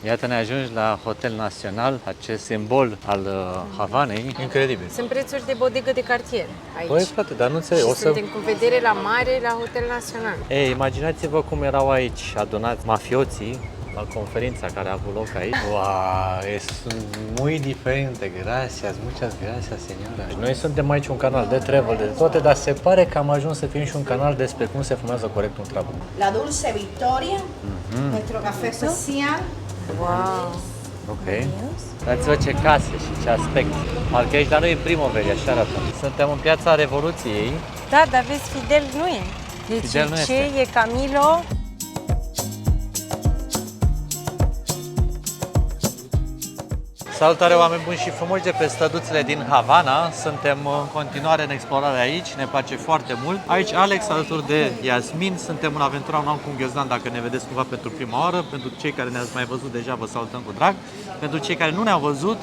Iată, ne ajungi la Hotel Național, acest simbol al Havanei. Incredibil. Sunt prețuri de bodegă de cartier aici. Păi, frate, dar nu înțeleg. Și suntem cu vedere la mare la Hotel Național. Ei, imaginați-vă cum erau aici adunați mafioții la conferința care a avut loc aici. Wow, sunt muy diferente. Gracias, muchas gracias, señora. Noi suntem aici un canal de travel, de toate, dar se pare că am ajuns să fim și un canal despre cum se fumează corect un travel. La Dulce Victoria, nuestro café especial. Wow! Ok. Dați-vă ce case și ce aspect. Parcă aici, dar nu e primăveri, așa arată. Suntem în piața Revoluției. Da, dar vezi, Fidel nu e. Deci Fidel nu ce este. e Camilo? Salutare, oameni buni și frumoși de pe străduțele din Havana. Suntem în continuare în explorare aici, ne place foarte mult. Aici Alex alături de Yasmin, suntem în aventura un om cu un ghiozdan, dacă ne vedeți cumva pentru prima oară. Pentru cei care ne-ați mai văzut deja, vă salutăm cu drag. Pentru cei care nu ne-au văzut,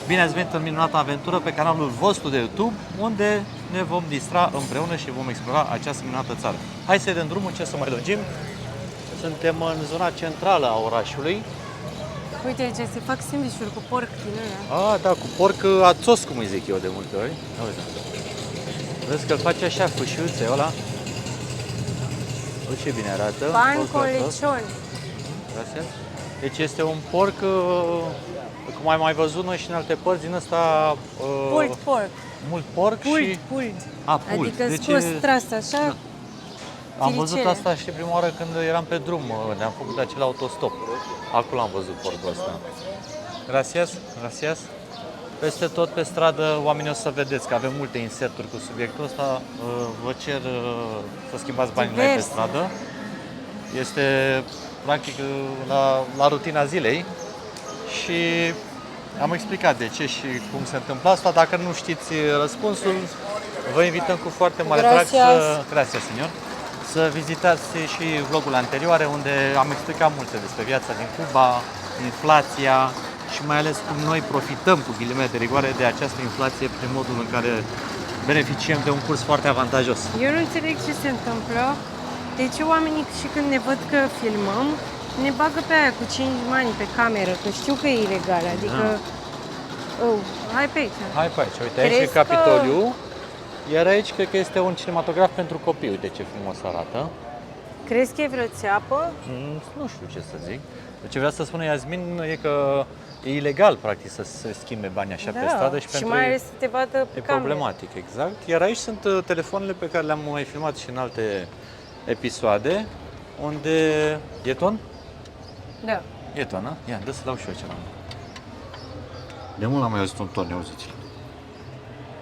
bine ați venit în minunată aventură pe canalul vostru de YouTube, unde ne vom distra împreună și vom explora această minunată țară. Hai să dăm drumul, ce să mai lungim. Suntem în zona centrală a orașului. Uite aici, se fac sandvișuri cu porc din ăla. Ah, da, cu porc ațos, cum îi zic eu de multe ori. Uite. Vezi că îl face așa, fâșiuțe ăla. Uite ce bine arată. Pan Porcul con ațos. lechon. Gracias. Deci este un porc, cum ai mai văzut noi și în alte părți, din ăsta... Pulled pork. Mult porc și... Pulled. Pulled. Adică Deci, scos tras așa. am văzut tiricele. asta și prima oară când eram pe drum, ne-am făcut acel autostop. Acolo am văzut porcul ăsta. Gracias, gracias. Peste tot pe stradă, oamenii o să vedeți că avem multe inserturi cu subiectul ăsta. Vă cer să schimbați banii pe stradă. Este practic la rutina zilei și am explicat de ce și cum se întâmplă asta. Dacă nu știți răspunsul, vă invităm cu foarte mare drag să... Gracias, señor. Să vizitați și vlogul anterioare, unde am explicat multe despre viața din Cuba, inflația și mai ales cum noi profităm, cu ghilimele de rigoare, de această inflație prin modul în care beneficiem de un curs foarte avantajos. Eu nu înțeleg ce se întâmplă. De ce oamenii și când ne văd că filmăm, ne bagă pe aia cu 5 bani pe cameră, că știu că e ilegal, adică... Oh, hai pe aici. Hai pe aici, uite, aici e Crezi Capitoliu, iar aici cred că este un cinematograf pentru copii, uite ce frumos arată. Crezi că e vreo țeapă? Nu știu ce să zic. Ce vrea să spună Yasmin e că e ilegal, practic, să se schimbe bani așa pe stradă și pentru mai ei ales să te vadă pe e cameră. problematic, exact. Iar aici sunt telefoanele pe care le-am mai filmat și în alte episoade, unde... E ton? Da. E ton, a? Ia, dă să dau și eu ceva. De mult am mai auzit un ton, ne auziți.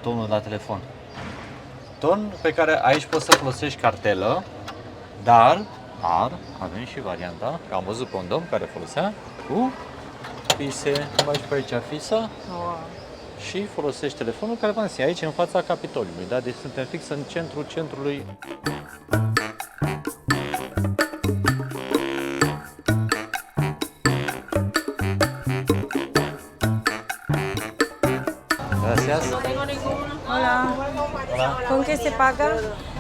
Tonul la telefon. Ton pe care aici poți să folosești cartelă, dar avem și varianta, că am văzut pe un domn care folosea cu fise, bagi pe aici fisa și folosești telefonul care va aici în fața Capitoliului, da? Deci suntem fix în centrul centrului. Gracias. Hola. ¿Con qué se paga?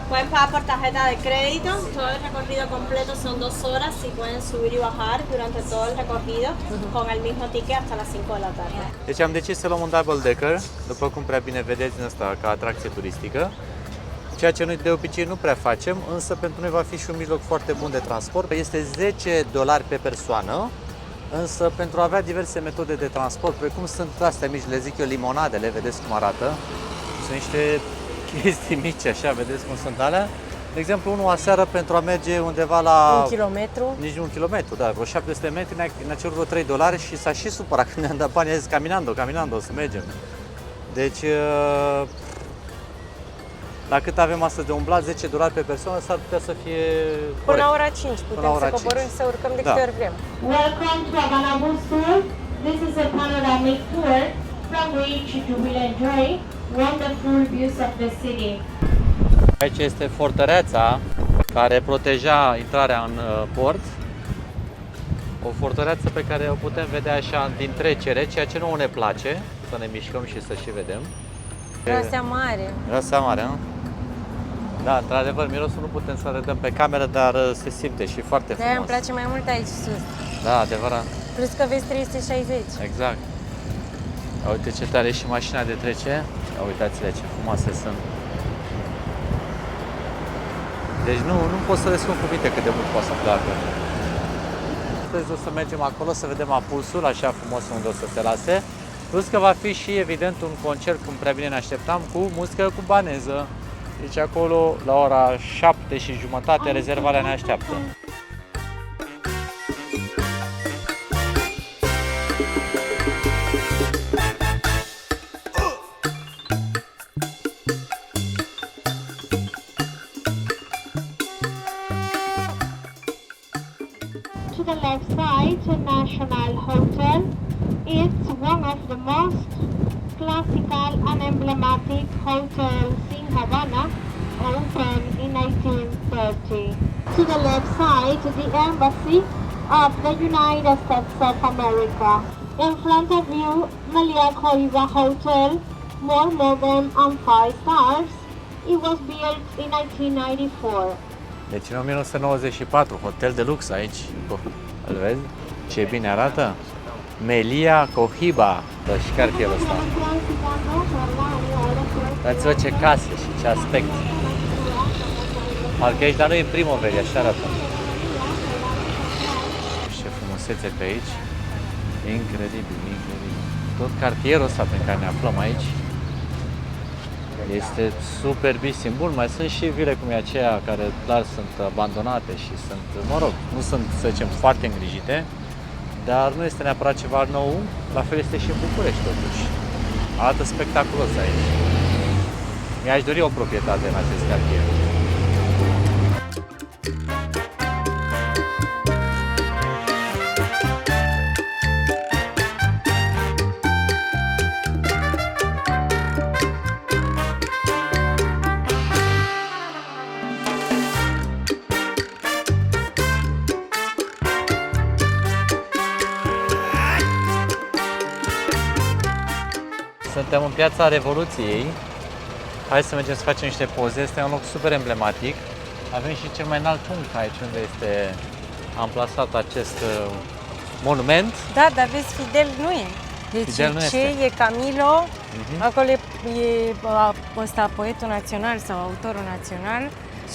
Pueden pagar por tarjeta de crédito, todo el recorrido completo son 2 horas y pueden subir y bajar durante todo el recorrido con el mismo ticket hasta las 5 de la tarde. Deci am decis să luăm un double decker, după cum prea bine vedeți din asta, ca atracție turistică. Ceea ce noi de obicei nu prea facem, însă pentru noi va fi și un mijloc foarte bun de transport. Este $10 pe persoană, însă pentru a avea diverse metode de transport, precum sunt astea mici, le zic eu limonadele, vedeți cum arată. Sunt niște chestii mici așa, vedeți cum sunt alea. De exemplu, unul aseară pentru a merge undeva la... Un kilometru? Nici un kilometru, da, vreo 700 de metri, ne-a cerut vreo $3 și s-a și supărat când ne-am dat bani, a zis caminando, să mergem. Deci, la cât avem astăzi de umblat, $10 pe persoană, s-ar putea să fie Până corect. la ora 5 putem la ora să coborâm 5. și să urcăm de Da. câte ori vrem. Welcome to Havana Bus Tour. This is a panoramic tour from which you will enjoy wonderful views of the city. Aici este fortăreața care proteja intrarea în port. O fortăreață pe care o putem vedea așa din trecere, ceea ce nu ne place, să ne mișcăm și să și vedem. Rasea mare. Rasea mare, nu? Da, într-adevăr, mirosul nu putem să arătăm pe cameră, dar se simte și foarte De-aia îmi frumos. place mai mult aici sus. Da, adevărat. Plus că vezi 360. Exact. Uite ce tare și mașina de trece. Uitați-le ce frumoase sunt. Deci nu pot să le spun cuvinte cât de mult poate să placă. Astăzi o să mergem acolo să vedem Apulsul, așa frumos unde o să te lase. Plus că va fi și evident un concert, cum prea bine ne așteptam, cu muzică cubaneză. Deci acolo la ora 7:30 rezervarea ne așteaptă. To the left side, the National Hotel. It's one of the most classical and emblematic hotels in Havana, opened in 1830. To the left side, the Embassy of the United States of America. In front of you, Melia Coiva Hotel, more modern and 5 stars. It was built in 1994. Deci în 1994, hotel de lux aici. Îl vezi? Ce bine arată? Melia Cohiba, și cartierul ăsta. Dați-vă ce case și ce aspect. Parcă aici, dar nu e primăveri, așa arată. Ce frumusețe pe aici. Incredibil, incredibil. Tot cartierul ăsta pe care ne aflăm aici este superbisim. Bun, mai sunt și vile cum e aceea care clar sunt abandonate și sunt, mă rog, nu sunt, să zicem, foarte îngrijite, dar nu este neapărat ceva nou, la fel este și în București totuși. Arată spectaculos aici. Mi-aș dori o proprietate în acest cartier. Suntem în Piața Revoluției. Hai să mergem să facem niște poze. Este un loc super emblematic. Avem și cel mai înalt punct aici unde este amplasat acest monument. Da, dar vezi, Fidel nu e. Deci Fidel nu ce este. e Camilo, acolo e ăsta poetul național sau autorul național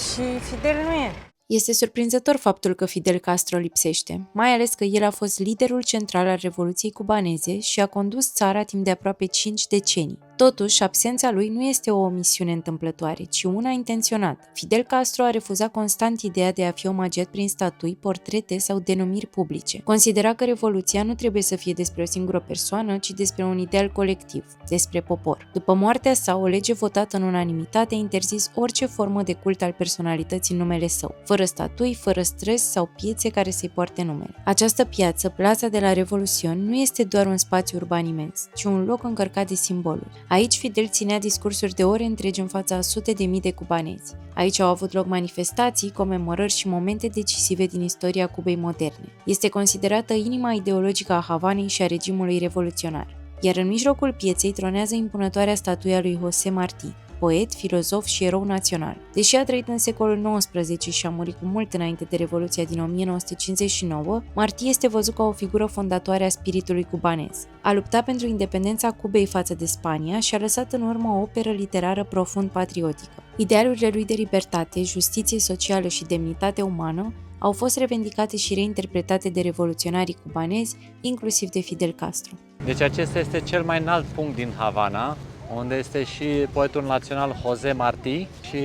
și Fidel nu e. Este surprinzător faptul că Fidel Castro lipsește, mai ales că el a fost liderul central al Revoluției cubaneze și a condus țara timp de aproape 5 decenii. Totuși, absența lui nu este o omisiune întâmplătoare, ci una intenționată. Fidel Castro a refuzat constant ideea de a fi omagiat prin statui, portrete sau denumiri publice. Considera că Revoluția nu trebuie să fie despre o singură persoană, ci despre un ideal colectiv, despre popor. După moartea sa, o lege votată în unanimitate a interzis orice formă de cult al personalității în numele său, fără statui, fără străzi sau piețe care să-i poarte numele. Această piață, Plața de la Revoluțion, nu este doar un spațiu urban imens, ci un loc încărcat de simboluri. Aici Fidel ținea discursuri de ore întregi în fața a sute de mii de cubanezi. Aici au avut loc manifestații, comemorări și momente decisive din istoria Cubei moderne. Este considerată inima ideologică a Havanei și a regimului revoluționar. Iar în mijlocul pieței tronează impunătoarea statuia lui José Martí, poet, filozof și erou național. Deși a trăit în secolul XIX și a murit cu mult înainte de Revoluția din 1959, Martí este văzut ca o figură fondatoare a spiritului cubanez. A luptat pentru independența Cubei față de Spania și a lăsat în urmă o operă literară profund patriotică. Idealurile lui de libertate, justiție socială și demnitate umană au fost revendicate și reinterpretate de revoluționarii cubanezi, inclusiv de Fidel Castro. Deci acesta este cel mai înalt punct din Havana, unde este și poetul național José Martí și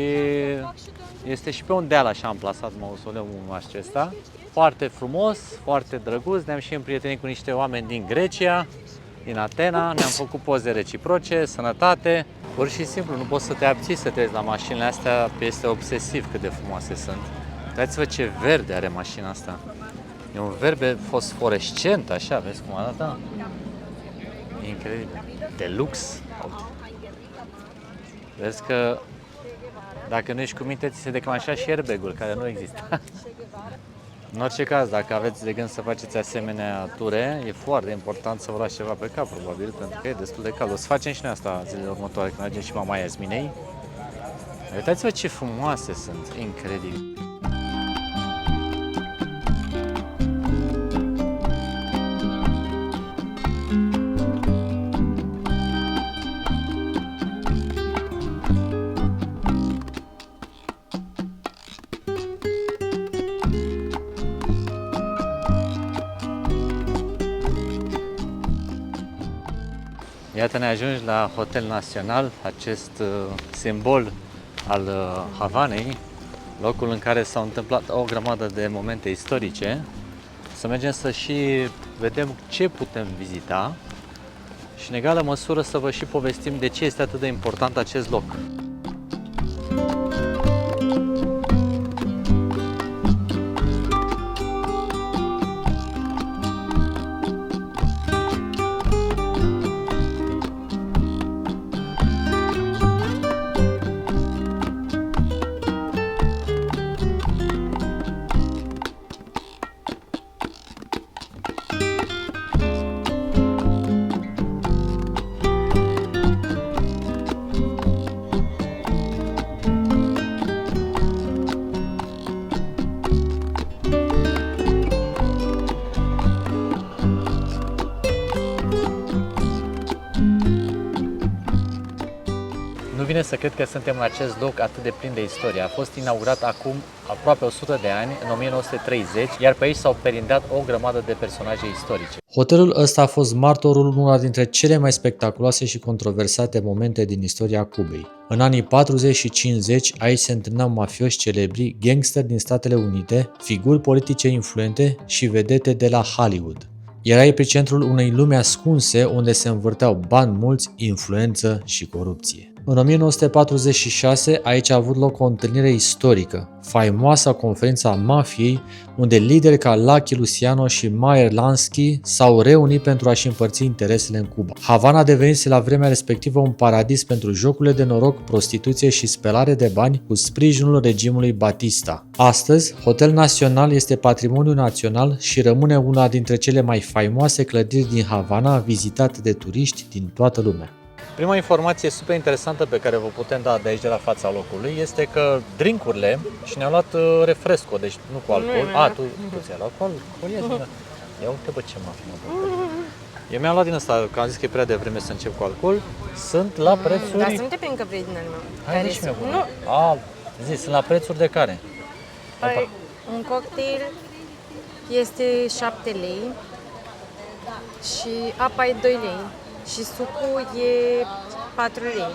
este și pe un deal așa amplasat mausoleul acesta. Foarte frumos, foarte drăguț, ne-am și împrietenit cu niște oameni din Grecia, din Atena, ne-am făcut poze reciproce, sănătate. Pur și simplu, nu poți să te abții să te uiți la mașinile astea, este obsesiv cât de frumoase sunt. Uitați-vă ce verde are mașina asta. E un verde fosforescent, așa, vezi cum arată? E incredibil. De lux. Vezi că dacă nu ești cu minte, ți se declanșa și airbag-ul, care nu există. În orice caz, dacă aveți de gând să faceți asemenea ture, e foarte important să vă luați ceva pe cap, probabil, pentru că e destul de cald. O să facem și noi asta zilele următoare, când mergem și mama Iasminei. Uitați-vă ce frumoase sunt, incredibil. Iată, ne ajungi la Hotel Național, acest simbol al Havanei, locul în care s-au întâmplat o grămadă de momente istorice. Să mergem să și vedem ce putem vizita și în egală măsură să vă și povestim de ce este atât de important acest loc. Nu vine să cred că suntem în acest loc atât de plin de istorie. A fost inaugurat acum aproape 100 de ani, în 1930, iar pe aici s-au perindat o grămadă de personaje istorice. Hotelul ăsta a fost martorul unora dintre cele mai spectaculoase și controversate momente din istoria Cubei. În anii 40 și 50, aici se întâlneau mafioși celebri, gangsteri din Statele Unite, figuri politice influente și vedete de la Hollywood. Era epicentrul unei lumi ascunse unde se învârteau bani mulți, influență și corupție. În 1946, aici a avut loc o întâlnire istorică, faimoasa conferința mafiei, unde lideri ca Lucky Luciano și Meyer Lansky s-au reunit pentru a-și împărți interesele în Cuba. Havana devenise la vremea respectivă un paradis pentru jocurile de noroc, prostituție și spălare de bani cu sprijinul regimului Batista. Astăzi, Hotel Național este patrimoniu național și rămâne una dintre cele mai faimoase clădiri din Havana, vizitate de turiști din toată lumea. Prima informație super interesantă pe care vă putem da de aici, de la fața locului, este că drinkurile, și ne-au luat refresco, deci nu cu alcool. Tu ți-ai luat cu alcool? Ia uite bă ce mafie. Eu mi-am luat din ăsta, că am zis că e prea devreme să încep cu alcool. Sunt la prețuri... Dar să nu te prind că vrei din al meu. Hai, zici mi-o. Nu. Sunt la prețuri de care? Păi, un cocktail este 7 lei și apa e 2 lei. Și sucul e 4 lei.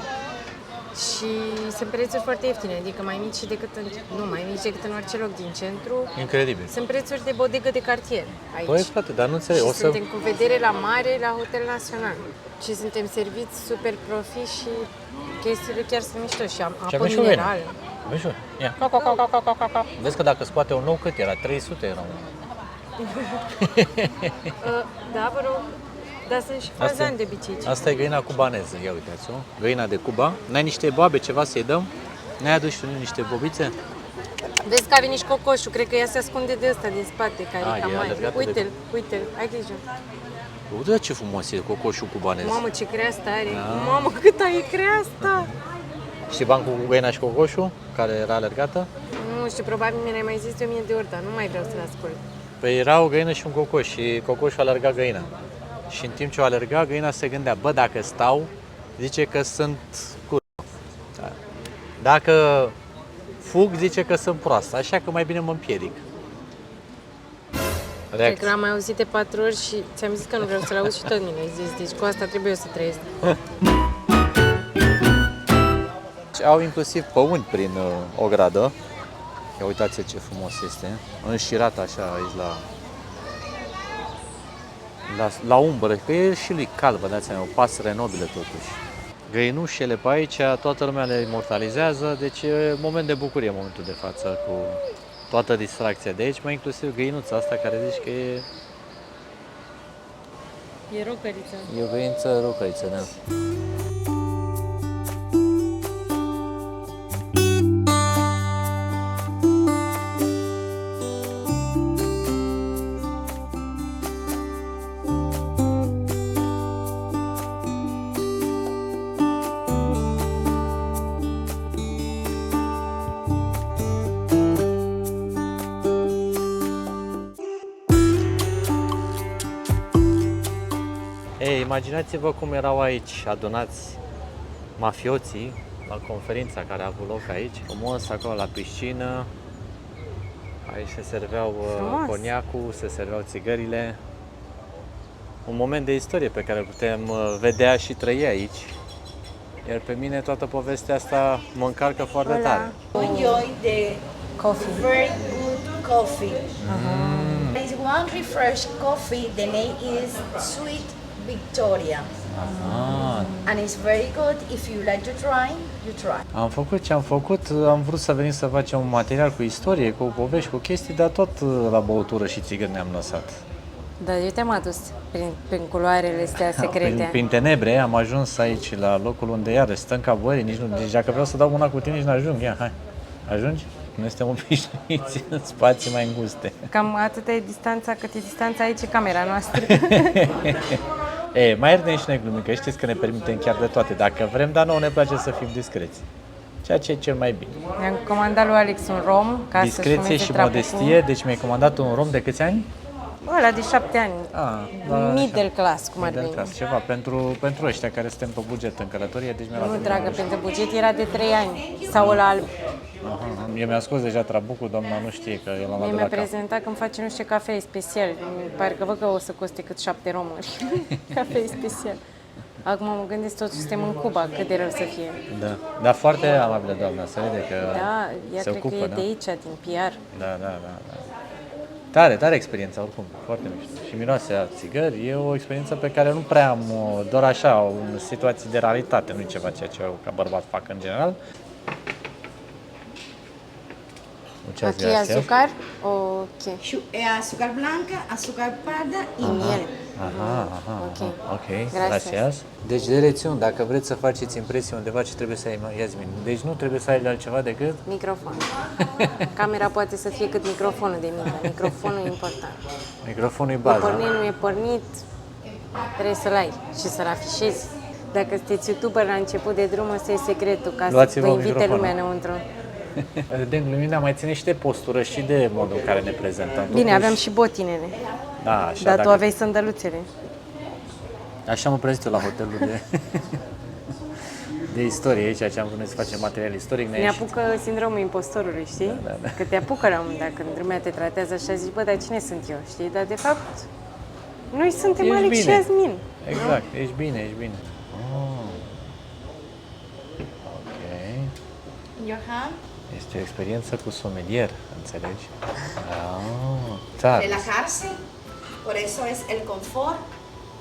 Și sunt prețuri foarte ieftine, adică mai mici decât în orice loc din centru. Incredibil. Sunt prețuri de bodegă de cartier aici. Păi, frate, dar nu înțeleg. Și suntem cu vedere la mare, la Hotel Național. Și suntem serviți super profi și chestiile chiar sunt mișto. Și am apă minerală. Vezi și ia. Vezi că dacă scoate un nou, cât era? 300 era un. Da, vă rog. Dar sunt și fazani de bicici. Asta e găina cubaneză, ia uitați-o. Găina de Cuba. N-ai niște boabe, ceva să-i dăm? N-ai adus și tu niște bobițe? Vezi că a venit și cocoșul, cred că ea se ascunde de ăsta din spate, care e cam mai. Uite-l, ai grijă. Uite ce frumos e cocoșul cubanez. Mamă, ce creastă are. Mamă, cât ai creasta! Știi bancul cu găina și cocoșul, care era alergată? Nu știu, probabil mi-ai mai zis de 1000 de ori, dar nu mai vreau să-l ascult. Păi era o găină și un cocoș și cocoșul alerga găina. Și în timp ce o alerga, găina se gândea, bă, dacă stau, zice că sunt curvă. Dacă fug, zice că sunt proastă, așa că mai bine mă împiedic. Cred că l-am mai auzit de 4 ori și ți-am zis că nu vreau să-l auzi și tot mi-ai zis, deci cu asta trebuie eu să trăiesc. Au inclusiv păuni prin ogradă. Ia uitați ce frumos este, înșirat așa aici la umbră, că e și lui calb, vă dați seama, o pasăre nobilă totuși. Găinușele pe aici, toată lumea le imortalizează, deci e moment de bucurie în momentul de față cu toată distracția de aici, mai inclusiv găinuța asta care zici că e... E rocăriță. E o găință rocăriță, da. Imaginați-vă cum erau aici adunați mafioții la conferința care a avut loc aici. Frumos, acolo la piscină. Aici se serveau coniacul, se serveau țigările. un moment de istorie pe care îl putem vedea și trăi aici. Iar pe mine toată povestea asta mă încarcă foarte tare. Enjoy the Coffee. very good coffee. There is one refreshed coffee. The name is Sweet Victoria, and it's very good. If you like to try, you try. Am făcut ce am făcut, am vrut să venim să facem un material cu istorie, cu povești, cu chestii, dar tot la băutură și țigări ne-am lăsat. Dar eu te-am adus prin culoarele astea secrete. Prin tenebre am ajuns aici, la locul unde iarăși stăm ca bări, nici nu, deci dacă vreau să dau mâna cu tine, nici nu ajung. Ia, hai, ajungi? Noi suntem obișnuiți în spații mai înguste. Cam atâta e distanța, cât e distanța aici, e camera noastră. Mai iertăm și noi glumim, că știți că ne permitem chiar de toate, dacă vrem, dar nouă ne place să fim discreți. Ceea ce e cel mai bine. Mi-am comandat lui Alex un rom ca să-și Discreție fumeze și trabucul. modestie, deci mi-ai comandat un rom de câți ani? Ăla de 7 ani. Middle class, cum ar Middle veni. class, ceva pentru ăștia care suntem pe buget în călătorie, deci mi-a luat Nu, un dragă, rom. pentru buget era de 3 ani. Sau ăla alb. Eu mi-am scos deja trabucul, doamna nu știe că el am luat Mie de mi-a la cap. prezentat când face nu știu ce cafea special. Mi pare că văd că o să coste cât 7 romuri. Cafea special. Acum mă gândesc totuși suntem în Cuba, cât de rău să fie. Da, dar foarte amabilă doamna, să vede că Da, ea se cred ocupă, că e da. de aici, din PR. Da. Tare experiența oricum, foarte mișto. Și miroase a țigări, e o experiență pe care nu prea am, doar așa, în situații de realitate, nu e ceva ceea ce eu ca bărbat fac în general. Muchas Aquí gracias. azúcar, ok. Azúcar blanca, azúcar parda y miel. Ok, Gracias. gracias. Deci de rețiuni, dacă vreți să faceți impresie undeva, ce trebuie să ai, Iasmin? Deci nu trebuie să ai altceva decât Microfon. Camera poate să fie cât microfonul de mică. Microfonul e important. microfonul e E baza. pornit, nu e pornit, trebuie să-l ai și să-l afișezi. Dacă sunteți youtuber la început de drum, ăsta e secretul, ca să Luați-vă vă invite microfonul. lumea înăuntru. De glumind, mai ține și de postură și de modul în care ne prezentăm. Bine, Totuși, aveam și botinele, Da, așa, dar tu dacă- aveai sandăluțele. Așa mă prezint eu la hotelul de istorie, aici ce am vrut să facem material istoric. Ne apucă sindromul impostorului, știi? Da. Că te apucă la un moment dat, când lumea te tratează așa, zici, bă, dar cine sunt eu, știi? Dar de fapt, noi suntem Ești Alex și bine. Iasmin. Exact, ești bine. Ok. Your hand, Este o experiență cu somelier, înțelegi? Tare. relajarse. Por eso es el confort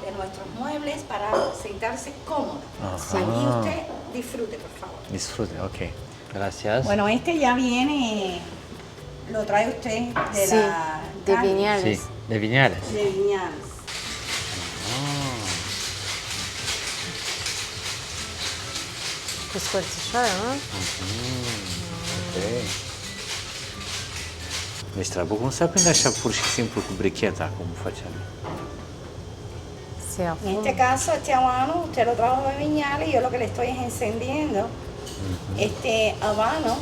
de nuestros muebles para sentarse cómodo. Aquí usted disfrute, por favor. Disfrute, ok. Gracias. Bueno, este ya viene, lo trae usted de Sí, la de calle, Viñales. Sí, de Viñales. de Viñales. Cu scorțișoară, nu? Ok. Deci trabucul nu se aprinde așa pur și simplu cu bricheta, cum facem. Se En afumă. este caso, este habano, usted lo trajo de Viñales y yo lo que le estoy es encendiendo este habano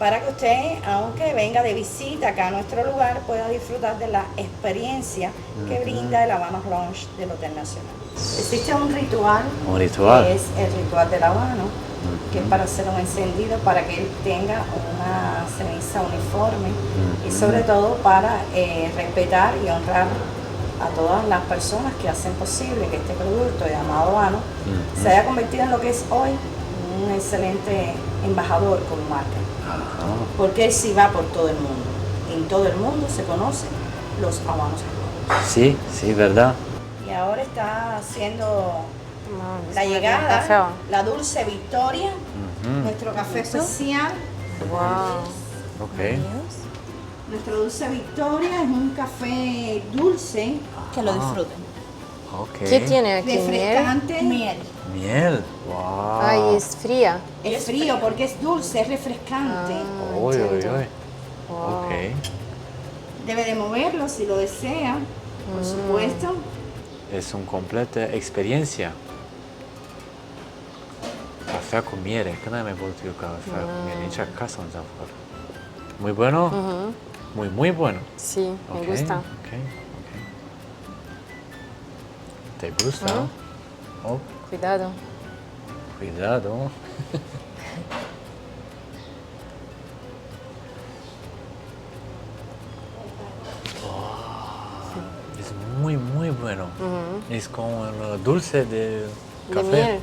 para que usted, aunque venga de visita acá a nuestro lugar, pueda disfrutar de la experiencia que brinda el Habanos Lounge del Hotel Nacional. Existe un ritual, Un ritual. que es el ritual del habano, que es para hacer un encendido, para que él tenga una ceniza uniforme y sobre todo para respetar y honrar a todas las personas que hacen posible que este producto llamado habano se haya convertido en lo que es hoy un excelente embajador como marca. Porque él sí va por todo el mundo. En todo el mundo se conocen los habanos. Sí, ¿verdad? Y ahora está haciendo Mamă, la spune llegada, cafeaua. la Dulce Victoria, nuestro café especial. Wow. Ok. Nuestro Dulce Victoria es un café dulce que lo disfruten. Ok. Ce tiene aquí? Miel? Refrescante. Miel. Miel. Wow. Ai, es fría. Es frío porque es dulce, es refrescante. Uy. Ok. Debe de moverlo si lo desea, por supuesto. Es un completă experiencia. Cafea cu miere. Când ai mai băut eu cafea cu miere? Nici acasă nu ți-am făcut. Muy bueno? Muy bueno. Sí, me gusta. Ok. ¿Te gusta? Oh, Cuidado. cuidado. Es muy, muy bueno. Es con dulce de café. miel.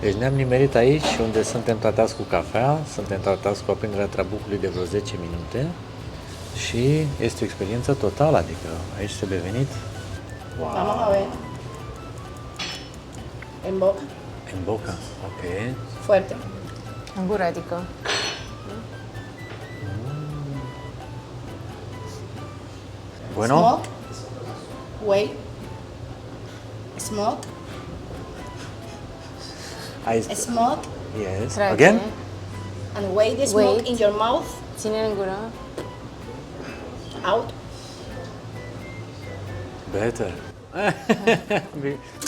Deci ne-am nimerit aici unde suntem tratați cu cafea, suntem tratați cu aprinderea trabucului de vreo 10 minute și este o experiență totală, adică aici trebuie venit. Vamos a ver. En boca. În boca, ok. Fuerte. În gură, adică. Bueno? Smoke. Wait. Smoke. Smoke. Yes. Trage. Again? And wait the smoke Wait. in your mouth. Ține în gură. Out. Better.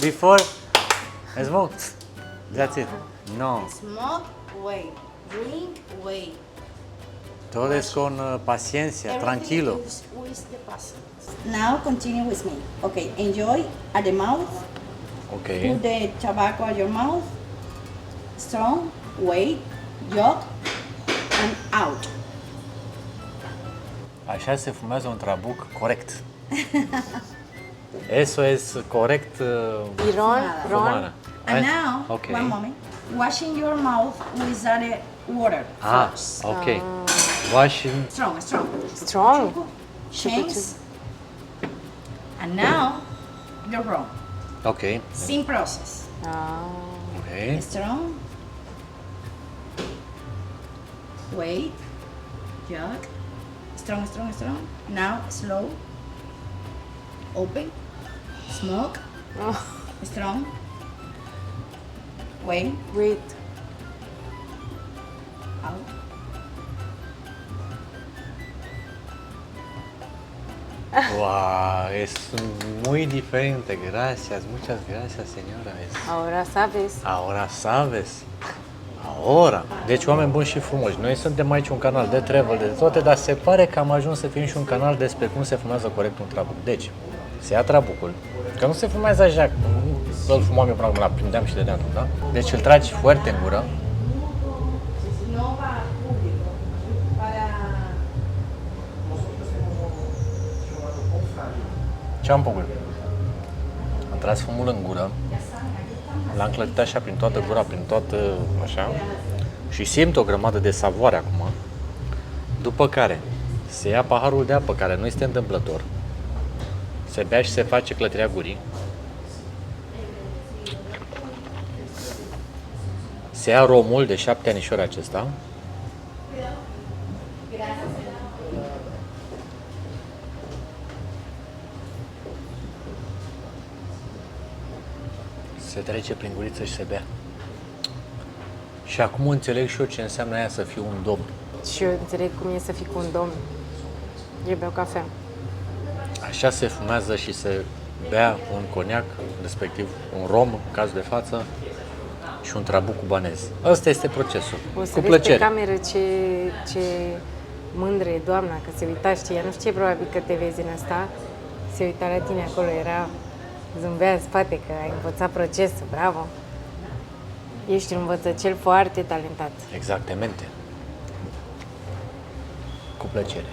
Before I smoke. That's it. No. Smoke. Wait. Drink. Wait. Todo es con paciencia, tranquilo. Everything is with the patience. Now continue with me. Okay. Enjoy at the mouth. Ok. Put the tobacco at your mouth. Strong. Wait. Jog. And out. Așa se fumează un trabuc corect. Eso es corect Iron, fumarea. And now, Okay. one moment, washing your mouth with added water Ah, first. ok. Washing. Strong, strong. Strong. Change. And now, you're wrong. Ok. Same process. Ok. Strong. Wait. Jog. Strong, strong, strong. Now, slow. Open. Smoke. Strong. Wait. Wait. Out. Wow, es muy diferente. Gracias, muchas gracias, señora. Ahora sabes. Ahora sabes. Ahora. Deci, oameni buni și frumoși, noi suntem aici un canal de travel, de toate, dar se pare că am ajuns să fim și un canal despre cum se fumează corect un trabuc. Deci, se ia trabucul, că nu se fumează așa, îl fumam eu până acum, prindeam și dădeam, da? Deci îl tragi foarte în gură. Ce am făcut? Am tras fumul în gură, l-am clătit așa prin toată gura, prin toată, așa, și simt o grămadă de savoare acum. După care se ia paharul de apă, care nu este întâmplător, se bea și se face clătirea gurii. Se ia romul de 7 anișori acesta. Se trece prin guriță și se bea. Și acum înțeleg și eu ce înseamnă aia să fiu un domn. Și eu înțeleg cum e să fii cu un domn. Eu beau cafea. Așa se fumează și se bea un coniac, respectiv un rom, în cazul de față, și un trabuc cubanez. Ăsta este procesul. O să cu vezi plăcere. pe cameră ce mândră e doamna, că se uita, știa, nu știe probabil că te vezi în asta, se uita la tine acolo, era, zâmbea în spate că ai învățat procesul, bravo! Ești un învățăcel foarte talentat. Exactamente. Cu plăcere.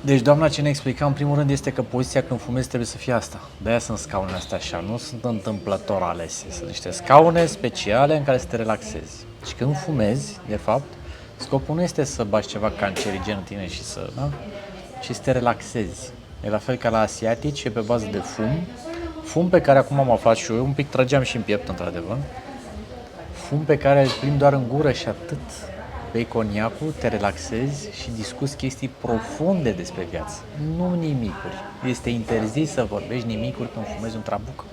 Deci, doamna, ce ne explica în primul rând este că poziția când fumezi trebuie să fie asta. De-aia sunt scaunele astea așa, nu sunt întâmplător alese. Sunt niște scaune speciale în care să te relaxezi. Și când fumezi, de fapt, scopul nu este să bagi ceva cancerigen în tine și să, da? Și să te relaxezi. E la fel ca la asiatici, e pe bază de fum pe care acum am aflat și eu, un pic trageam și în piept, într-adevăr. Fum pe care îl plimbi doar în gură și atât. Bei coniacul, te relaxezi și discuți chestii profunde despre viață. Nu nimicuri. Este interzis să vorbești nimicuri când fumezi un trabuc.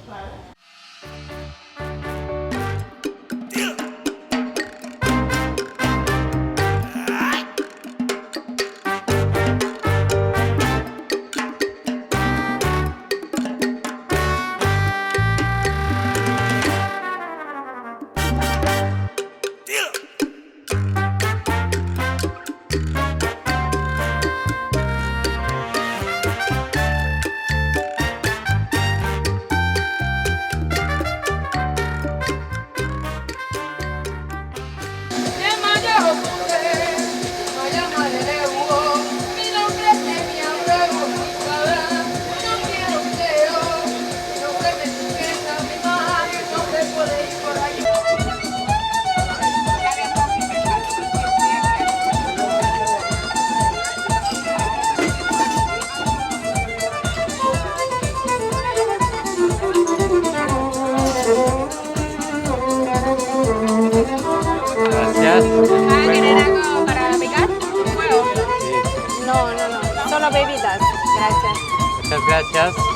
Gracias.